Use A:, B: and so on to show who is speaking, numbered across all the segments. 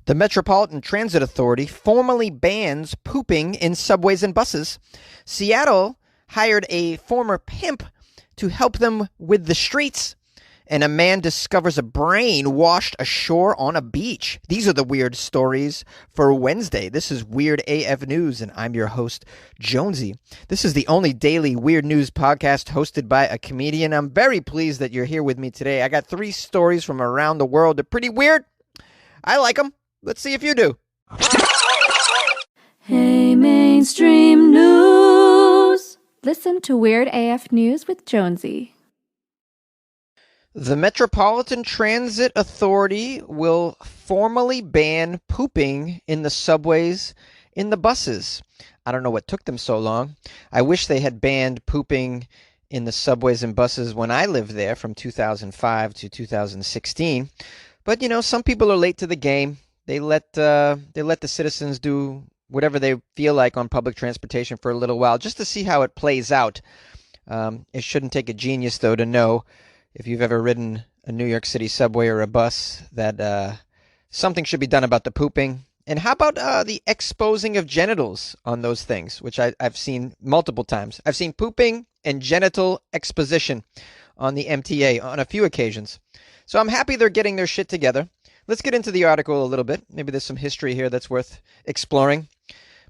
A: The Metropolitan Transit Authority formally bans pooping in subways and buses. Seattle hired a former pimp to help them with the streets. And a man discovers a brain washed ashore on a beach. These are the weird stories for Wednesday. This is Weird AF News, and I'm your host, Jonesy. This is the only daily weird news podcast hosted by a comedian. I'm very pleased that you're here with me today. I got 3 stories from around the world. They're pretty weird. I like them. Let's see if you do.
B: Hey, mainstream news. Listen to Weird AF News with Jonesy.
A: The Metropolitan Transit Authority will formally ban pooping in the subways, in the buses. I don't know what took them so long. I wish they had banned pooping in the subways and buses when I lived there from 2005 to 2016. But, you know, some people are late to the game. They let the citizens do whatever they feel like on public transportation for a little while, just to see how it plays out. It shouldn't take a genius, though, to know, if you've ever ridden a New York City subway or a bus, that something should be done about the pooping. And how about the exposing of genitals on those things, which I've seen multiple times. I've seen pooping and genital exposition on the MTA on a few occasions. So I'm happy they're getting their shit together. Let's get into the article a little bit. Maybe there's some history here that's worth exploring.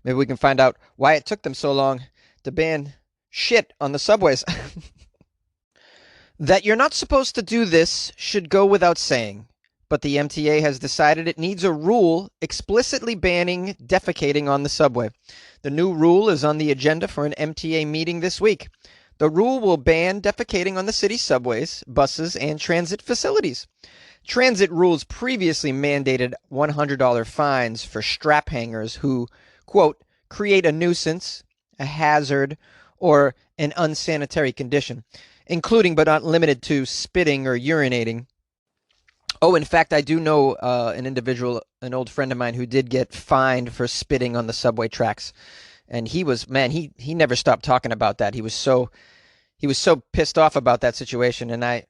A: Maybe we can find out why it took them so long to ban shit on the subways. That you're not supposed to do this should go without saying, but the MTA has decided it needs a rule explicitly banning defecating on the subway. The new rule is on the agenda for an MTA meeting this week. The rule will ban defecating on the city's subways, buses, and transit facilities. Transit rules previously mandated $100 fines for strap hangers who, quote, create a nuisance, a hazard, or an unsanitary condition, including but not limited to spitting or urinating. Oh, in fact, I do know an individual, an old friend of mine, who did get fined for spitting on the subway tracks. And he was, man, he never stopped talking about that. He was so pissed off about that situation. And I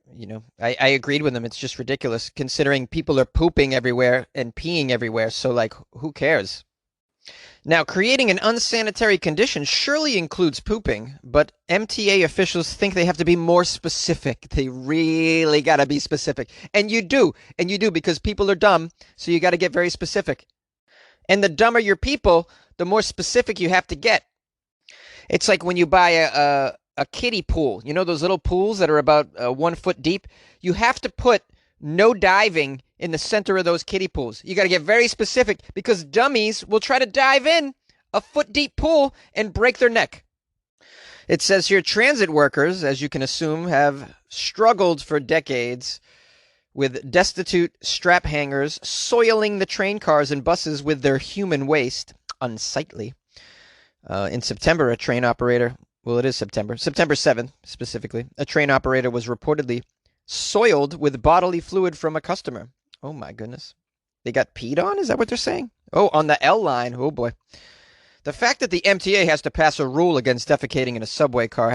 A: agreed with him. It's just ridiculous considering people are pooping everywhere and peeing everywhere. So, like, who cares? Now, creating an unsanitary condition surely includes pooping, but MTA officials think they have to be more specific. They really got to be specific. And you do because people are dumb, so you got to get very specific. And the dumber your people, the more specific you have to get. It's like when you buy a kiddie pool. You know those little pools that are about 1 foot deep? You have to put no diving in the center of those kiddie pools. You got to get very specific because dummies will try to dive in a foot-deep pool and break their neck. It says here, transit workers, as you can assume, have struggled for decades with destitute strap hangers soiling the train cars and buses with their human waste. Unsightly. In September, a train operator, well, it is September 7th specifically, a train operator was reportedly soiled with bodily fluid from a customer. Oh my goodness. They got peed on? Is that what they're saying? Oh, on the L line. Oh boy. The fact that the MTA has to pass a rule against defecating in a subway car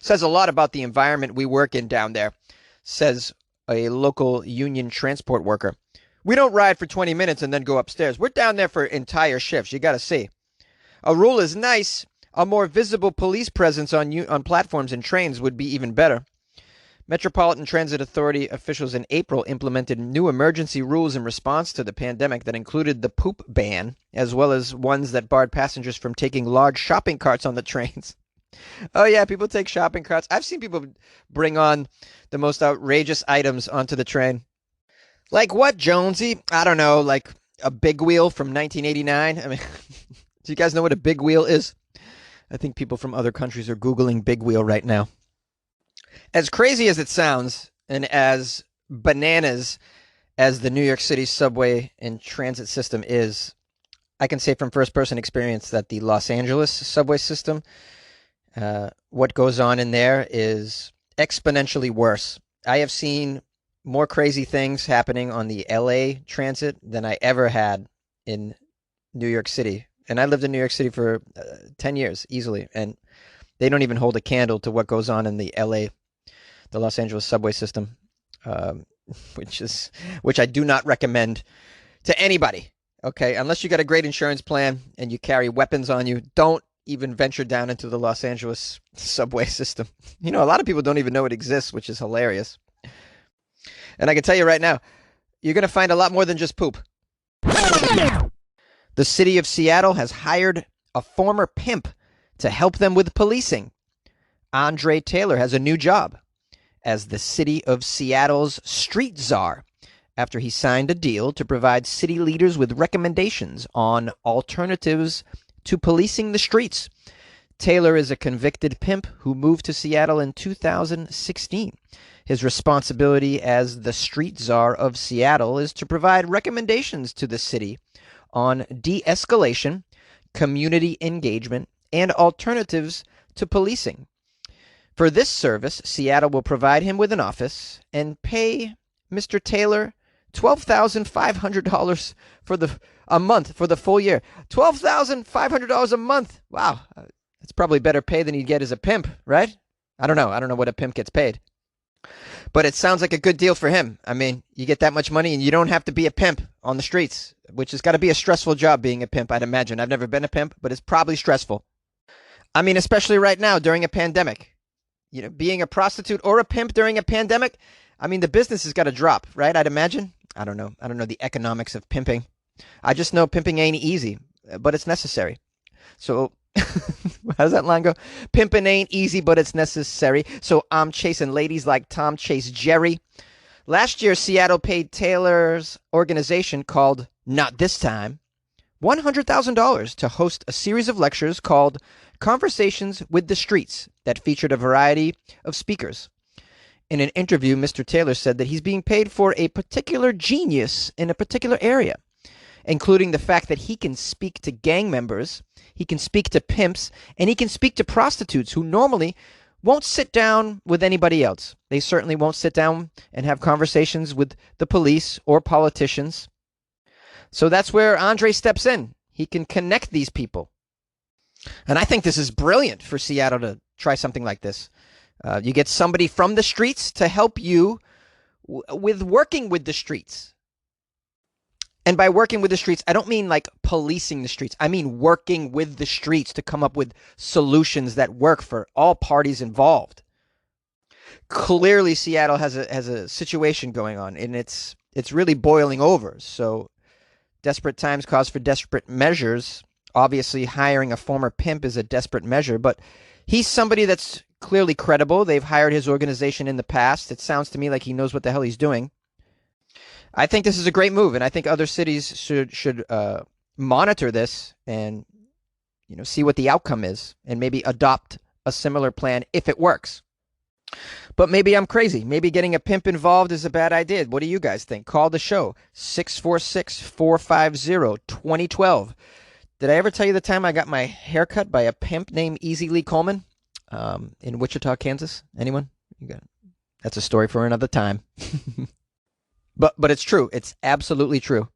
A: says a lot about the environment we work in down there, says a local union transport worker. We don't ride for 20 minutes and then go upstairs. We're down there for entire shifts. You got to see. A rule is nice. A more visible police presence on platforms and trains would be even better. Metropolitan Transit Authority officials in April implemented new emergency rules in response to the pandemic that included the poop ban, as well as ones that barred passengers from taking large shopping carts on the trains. Oh yeah, people take shopping carts. I've seen people bring on the most outrageous items onto the train. Like what, Jonesy? I don't know, like a big wheel from 1989. I mean, do you guys know what a big wheel is? I think people from other countries are Googling big wheel right now. As crazy as it sounds, and as bananas as the New York City subway and transit system is, I can say from first-person experience that the Los Angeles subway system, what goes on in there is exponentially worse. I have seen more crazy things happening on the LA transit than I ever had in New York City. And I lived in New York City for 10 years, easily, and they don't even hold a candle to what goes on in the Los Angeles subway system, which I do not recommend to anybody. Okay, unless you got a great insurance plan and you carry weapons on you, don't even venture down into the Los Angeles subway system. You know, a lot of people don't even know it exists, which is hilarious. And I can tell you right now, you're going to find a lot more than just poop. The city of Seattle has hired a former pimp to help them with policing. Andre Taylor has a new job as the city of Seattle's street czar after he signed a deal to provide city leaders with recommendations on alternatives to policing the streets. Taylor is a convicted pimp who moved to Seattle in 2016. His responsibility as the street czar of Seattle is to provide recommendations to the city on de-escalation, community engagement, and alternatives to policing. For this service, Seattle will provide him with an office and pay Mr. Taylor $12,500 a month for the full year. $12,500 a month. Wow, that's probably better pay than you'd get as a pimp, right? I don't know. I don't know what a pimp gets paid. But it sounds like a good deal for him. I mean, you get that much money and you don't have to be a pimp on the streets, which has got to be a stressful job being a pimp, I'd imagine. I've never been a pimp, but it's probably stressful. I mean, especially right now during a pandemic. You know, being a prostitute or a pimp during a pandemic, I mean, the business has got to drop, right? I'd imagine. I don't know. I don't know the economics of pimping. I just know pimping ain't easy, but it's necessary. So how does that line go? Pimping ain't easy, but it's necessary. So I'm chasing ladies like Tom chased Jerry. Last year, Seattle paid Taylor's organization called Not This Time $100,000 to host a series of lectures called Conversations with the Streets that featured a variety of speakers. In an interview, Mr. Taylor said that he's being paid for a particular genius in a particular area, including the fact that he can speak to gang members, he can speak to pimps, and he can speak to prostitutes who normally won't sit down with anybody else. They certainly won't sit down and have conversations with the police or politicians. So that's where Andre steps in. He can connect these people. And I think this is brilliant for Seattle to try something like this. You get somebody from the streets to help you with working with the streets. And by working with the streets, I don't mean like policing the streets. I mean working with the streets to come up with solutions that work for all parties involved. Clearly, Seattle has a situation going on, and it's really boiling over. So desperate times cause for desperate measures. Obviously, hiring a former pimp is a desperate measure, but he's somebody that's clearly credible. They've hired his organization in the past. It sounds to me like he knows what the hell he's doing. I think this is a great move, and I think other cities should monitor this and see what the outcome is, and maybe adopt a similar plan if it works. But maybe I'm crazy. Maybe getting a pimp involved is a bad idea. What do you guys think? Call the show 646-450-2012. Did I ever tell you the time I got my hair cut by a pimp named Easy Lee Coleman in Wichita, Kansas? Anyone? That's a story for another time. But it's true. It's absolutely true.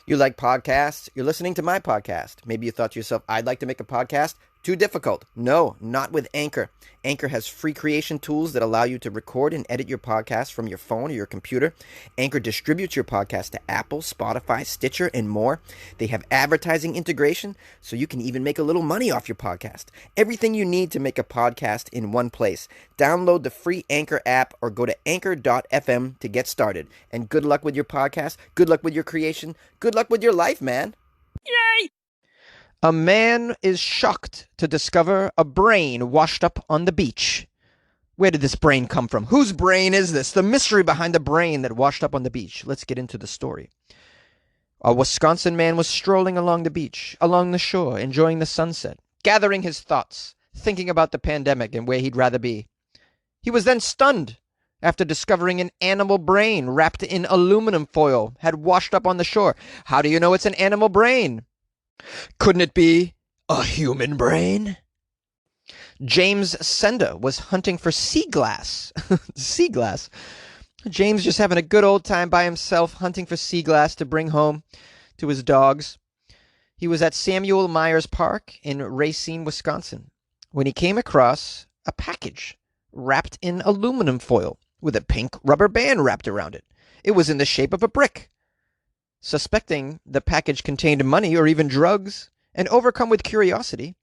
A: You like podcasts? You're listening to my podcast. Maybe you thought to yourself, I'd like to make a podcast. Too difficult. No, not with Anchor. Anchor has free creation tools that allow you to record and edit your podcast from your phone or your computer. Anchor distributes your podcast to Apple, Spotify, Stitcher, and more. They have advertising integration, so you can even make a little money off your podcast. Everything you need to make a podcast in one place. Download the free Anchor app or go to anchor.fm to get started. And good luck with your podcast. Good luck with your creation. Good luck with your life, man. Yay! A man is shocked to discover a brain washed up on the beach. Where did this brain come from? Whose brain is this? The mystery behind the brain that washed up on the beach. Let's get into the story. A Wisconsin man was strolling along the beach, along the shore, enjoying the sunset, gathering his thoughts, thinking about the pandemic and where he'd rather be. He was then stunned after discovering an animal brain wrapped in aluminum foil had washed up on the shore. How do you know it's an animal brain? Couldn't it be a human brain? James Senda was hunting for sea glass. Sea glass. James just having a good old time by himself, hunting for sea glass to bring home to his dogs. He was at Samuel Myers Park in Racine, Wisconsin, when he came across a package wrapped in aluminum foil with a pink rubber band wrapped around it. It was in the shape of a brick. Suspecting the package contained money or even drugs, and overcome with curiosity,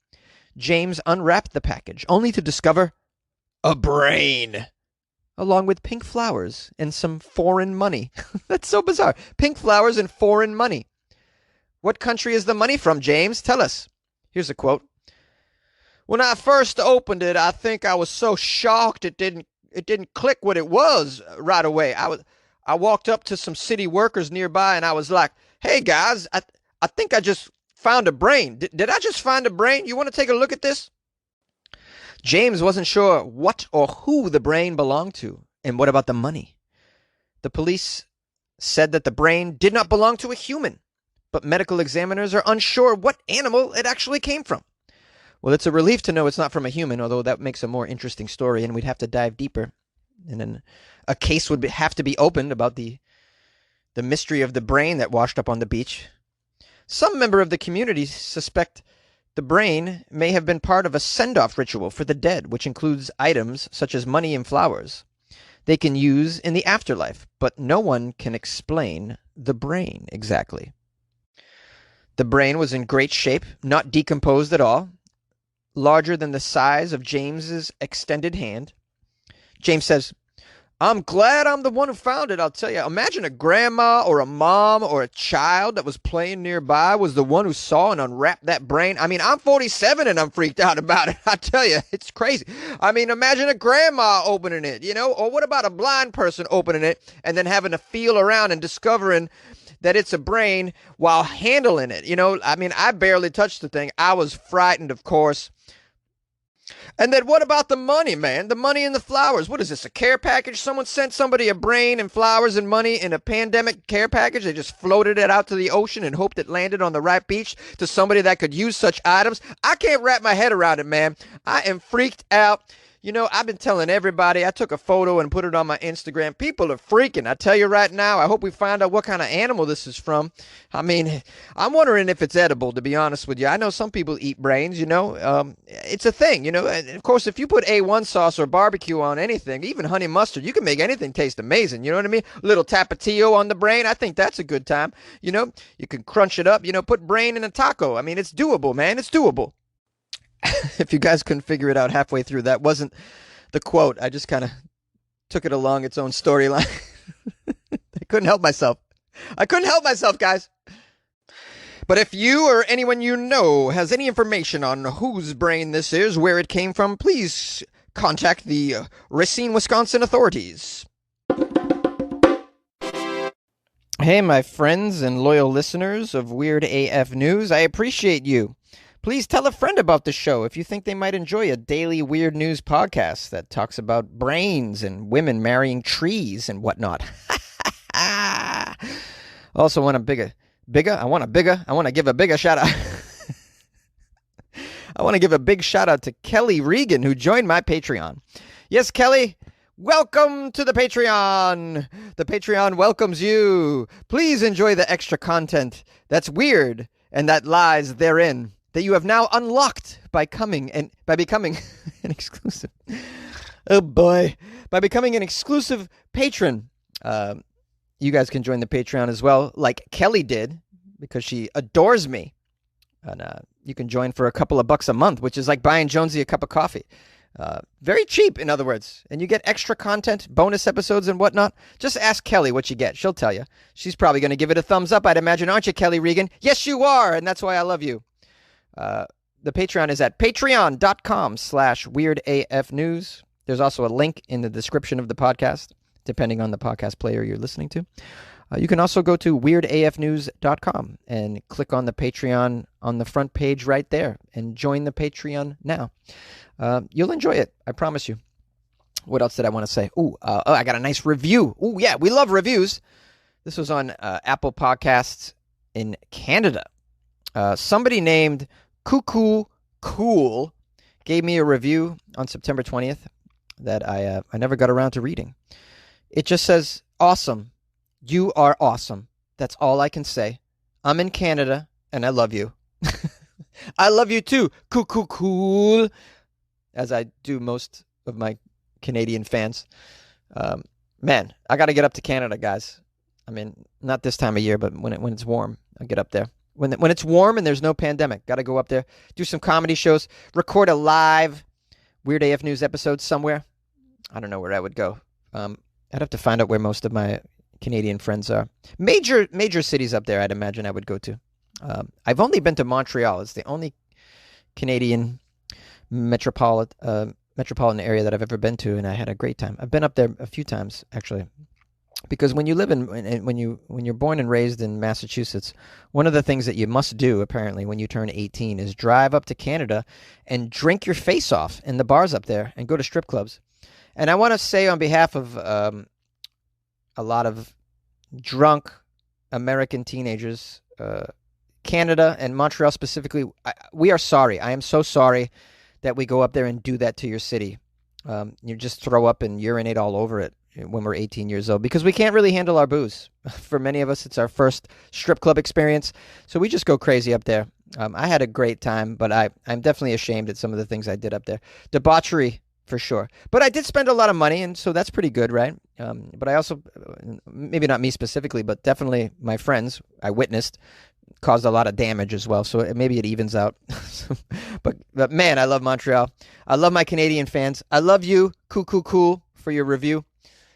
A: James unwrapped the package, only to discover a brain, along with pink flowers and some foreign money. That's so bizarre. Pink flowers and foreign money. What country is the money from, James? Tell us. Here's a quote. When I first opened it, I think I was so shocked it didn't click what it was right away. I walked up to some city workers nearby and I was like, "Hey guys, I think I just found a brain. Did I just find a brain? You want to take a look at this?" James wasn't sure what or who the brain belonged to. And what about the money? The police said that the brain did not belong to a human, but medical examiners are unsure what animal it actually came from. Well, it's a relief to know it's not from a human, although that makes a more interesting story, and we'd have to dive deeper. And then a case would have to be opened about the mystery of the brain that washed up on the beach. Some member of the community suspect the brain may have been part of a send-off ritual for the dead, which includes items such as money and flowers they can use in the afterlife, but no one can explain the brain exactly. The brain was in great shape, not decomposed at all, larger than the size of James's extended hand. James says, "I'm glad I'm the one who found it, I'll tell you. Imagine a grandma or a mom or a child that was playing nearby was the one who saw and unwrapped that brain. I mean, I'm 47 and I'm freaked out about it. I tell you, it's crazy. I mean, imagine a grandma opening it, or what about a blind person opening it and then having to feel around and discovering that it's a brain while handling it. I mean, I barely touched the thing. I was frightened, of course. And then what about the money, man? The money and the flowers. What is this, a care package? Someone sent somebody a brain and flowers and money in a pandemic care package. They just floated it out to the ocean and hoped it landed on the right beach to somebody that could use such items. I can't wrap my head around it, man. I am freaked out. I've been telling everybody. I took a photo and put it on my Instagram. People are freaking. I tell you right now, I hope we find out what kind of animal this is from. I mean, I'm wondering if it's edible, to be honest with you. I know some people eat brains, It's a thing, And of course, if you put A1 sauce or barbecue on anything, even honey mustard, you can make anything taste amazing. You know what I mean? A little tapatio on the brain. I think that's a good time. You can crunch it up, put brain in a taco. I mean, it's doable, man. It's doable. If you guys couldn't figure it out halfway through, that wasn't the quote. I just kind of took it along its own storyline. I couldn't help myself. Guys. But if you or anyone you know has any information on whose brain this is, where it came from, please contact the Racine, Wisconsin authorities. Hey, my friends and loyal listeners of Weird AF News, I appreciate you. Please tell a friend about the show if you think they might enjoy a daily weird news podcast that talks about brains and women marrying trees and whatnot. Also want I want to give a bigger shout out. I want to give a big shout out to Kelly Regan, who joined my Patreon. Yes, Kelly, welcome to the Patreon. The Patreon welcomes you. Please enjoy the extra content that's weird and that lies therein, that you have now unlocked by becoming an exclusive. Oh boy. By becoming an exclusive patron. You guys can join the Patreon as well, like Kelly did, because she adores me. And you can join for a couple of bucks a month, which is like buying Jonesy a cup of coffee. Very cheap, in other words. And you get extra content, bonus episodes and whatnot. Just ask Kelly what you get. She'll tell you. She's probably going to give it a thumbs up, I'd imagine. Aren't you, Kelly Regan? Yes, you are. And that's why I love you. The Patreon is at patreon.com/weirdafnews. There's also a link in the description of the podcast, depending on the podcast player you're listening to. You can also go to weirdafnews.com and click on the Patreon on the front page right there and join the Patreon now. You'll enjoy it. I promise you. What else did I want to say? I got a nice review. Oh, yeah, we love reviews. This was on Apple Podcasts in Canada. Somebody named Cuckoo Cool gave me a review on September 20th that I never got around to reading. It just says, "Awesome. You are awesome. That's all I can say. I'm in Canada, and I love you." I love you too, Cuckoo Cool, as I do most of my Canadian fans. Man, I got to get up to Canada, guys. I mean, not this time of year, but when it's warm, I'll get up there. When it's warm and there's no pandemic, got to go up there, do some comedy shows, record a live Weird AF News episode somewhere. I don't know where I would go. I'd have to find out where most of my Canadian friends are. Major cities up there, I'd imagine I would go to. I've only been to Montreal. It's the only Canadian metropolitan area that I've ever been to, and I had a great time. I've been up there a few times actually, because when you live when you're born and raised in Massachusetts, one of the things that you must do apparently when you turn 18 is drive up to Canada and drink your face off in the bars up there and go to strip clubs. And I want to say on behalf of a lot of drunk American teenagers, Canada and Montreal specifically, we are sorry. I am so sorry that we go up there and do that to your city. You just throw up and urinate all over it when we're 18 years old, because we can't really handle our booze. For many of us, it's our first strip club experience, so we just go crazy up there. I had a great time, but I'm definitely ashamed at some of the things I did up there. Debauchery, for sure. But I did spend a lot of money, and so that's pretty good, right? But I also, maybe not me specifically, but definitely my friends, I witnessed, caused a lot of damage as well, so maybe it evens out. but man, I love Montreal. I love my Canadian fans. I love you, cool, for your review.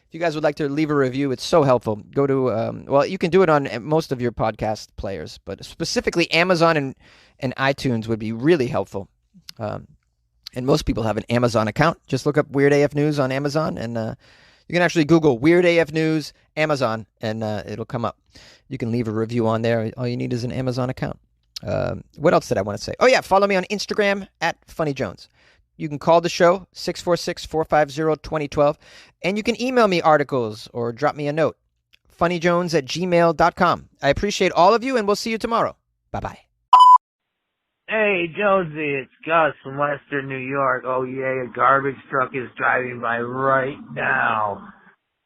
A: If you guys would like to leave a review, it's so helpful. Go to, well, you can do it on most of your podcast players, but specifically Amazon and iTunes would be really helpful. And most people have an Amazon account. Just look up Weird AF News on Amazon, and you can actually Google Weird AF News Amazon, and it'll come up. You can leave a review on there. All you need is an Amazon account. What else did I want to say? Oh, yeah, follow me on Instagram at Funny Jones. You can call the show, 646-450-2012, and you can email me articles or drop me a note, funnyjones@gmail.com. I appreciate all of you, and we'll see you tomorrow. Bye-bye.
C: Hey, Jonesy, it's Gus from Western New York. Oh, yeah, a garbage truck is driving by right now.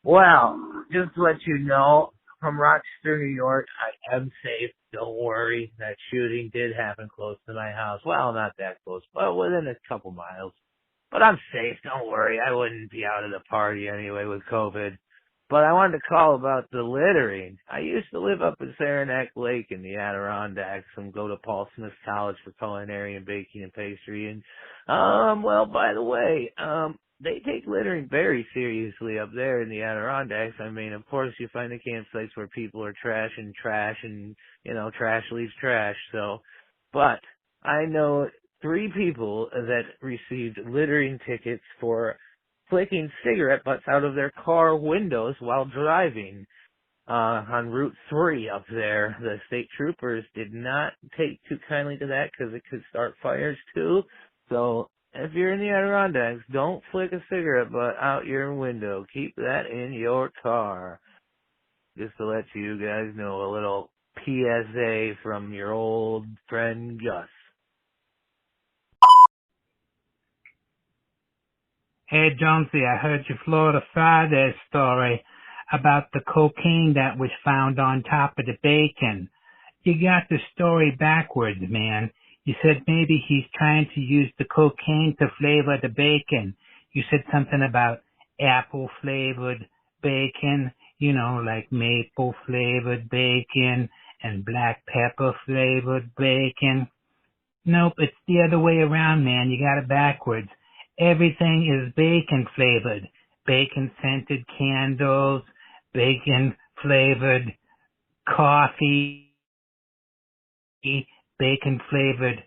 C: Well, just to let you know, from Rochester, New York, I am safe. Don't worry. That shooting did happen close to my house. Well, not that close, but within a couple miles. But I'm safe. Don't worry. I wouldn't be out of the party anyway with COVID. But I wanted to call about the littering. I used to live up in Saranac Lake in the Adirondacks and go to Paul Smith College for culinary and baking and pastry. And, well, by the way, they take littering very seriously up there in the Adirondacks. I mean, of course, you find the campsites where people are trashing trash and, you know, trash leaves trash. So, but I know 3 people that received littering tickets for flicking cigarette butts out of their car windows while driving on Route 3 up there. The state troopers did not take too kindly to that because it could start fires too. So if you're in the Adirondacks, don't flick a cigarette butt out your window. Keep that in your car. Just to let you guys know, a little PSA from your old friend Gus.
D: Hey, Jonesy, I heard your Florida Friday story about the cocaine that was found on top of the bacon. You got the story backwards, man. You said maybe he's trying to use the cocaine to flavor the bacon. You said something about apple-flavored bacon, you know, like maple-flavored bacon and black pepper-flavored bacon. Nope, it's the other way around, man. You got it backwards. Everything is bacon-flavored. Bacon-scented candles, bacon-flavored coffee, bacon-flavored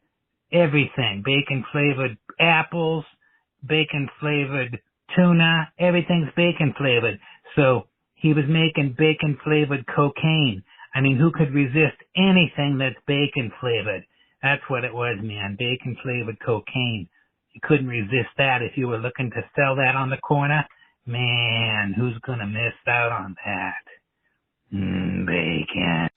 D: everything. Bacon-flavored apples, bacon-flavored tuna. Everything's bacon-flavored. So he was making bacon-flavored cocaine. I mean, who could resist anything that's bacon-flavored? That's what it was, man. Bacon-flavored cocaine. You couldn't resist that if you were looking to sell that on the corner. Man, who's gonna miss out on that? Bacon.